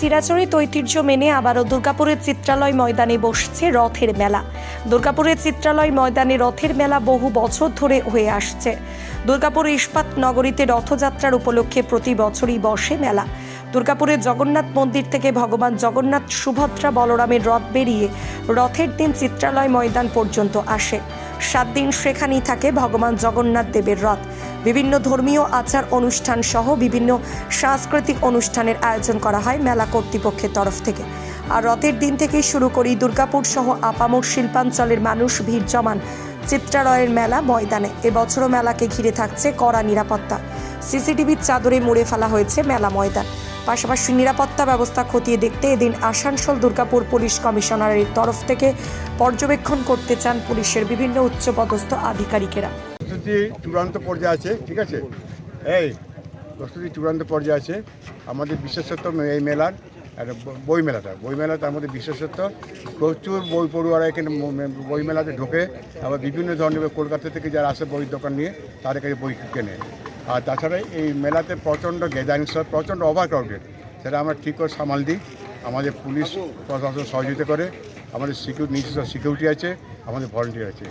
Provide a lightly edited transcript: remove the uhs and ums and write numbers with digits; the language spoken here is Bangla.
চিরাচরিত ঐতিহ্য মেনে আবারও দুর্গাপুরের চিত্রালয় ময়দানে বসছে রথের মেলা। দুর্গাপুরের চিত্রালয় ময়দানে রথের মেলা বহু বছর ধরে হয়ে আসছে। দুর্গাপুর ইস্পাত নগরীতে রথযাত্রার উপলক্ষে প্রতি বছরই বসে মেলা। দুর্গাপুরের জগন্নাথ মন্দির থেকে ভগবান জগন্নাথ, সুভদ্রা, বলরামের রথ বেরিয়ে রথের দিন চিত্রালয় ময়দান পর্যন্ত আসে। 7 দিন সেখানেই থাকে ভগবান জগন্নাথ দেবের রথ। বিভিন্ন ধর্মীয় আচার অনুষ্ঠান সহ বিভিন্ন সাংস্কৃতিক অনুষ্ঠানের আয়োজন করা হয় মেলা কর্তৃপক্ষের তরফ থেকে। আর রথের দিন থেকেই শুরু করি দুর্গাপুর সহ আপামর শিল্পাঞ্চলের মানুষ ভিড় জমান চিত্রালয়ের মেলা ময়দানে। এবছরও মেলাকে ঘিরে থাকছে কড়া নিরাপত্তা। সিসিটিভির চাদরে মুড়ে ফেলা হয়েছে মেলা ময়দান। পাশাপাশি নিরাপত্তা ব্যবস্থা খতিয়ে দেখতে এদিন আসানসোল দুর্গাপুর পুলিশ কমিশনারের তরফ থেকে পর্যবেক্ষণ করতে চান পুলিশের বিভিন্ন উচ্চপদস্থ আধিকারিকেরা। প্রস্তুতি চূড়ান্ত পর্যায়ে আছে, ঠিক আছে, প্রস্তুতি চূড়ান্ত পর্যায়ে আছে। আমাদের বিশেষত্ব এই মেলার একটা বইমেলা তার মধ্যে বিশেষত্ব প্রচুর বই পড়ুয়ারা এখানে বইমেলাতে ঢোকে। আবার বিভিন্ন ধরনের কলকাতা থেকে যারা আসে বই দোকান নিয়ে তাদের কাছে বই কেনে। আর তাছাড়া এই মেলাতে প্রচণ্ড গ্যাদারিং, প্রচণ্ড ওভার ক্রাউডেড, সেটা আমরা ঠিক করে সামাল দিই। আমাদের পুলিশ প্রশাসন সহযোগিতা করে, আমাদের নিজস্ব সিকিউরিটি আছে, আমাদের ভলান্টিয়ার আছে।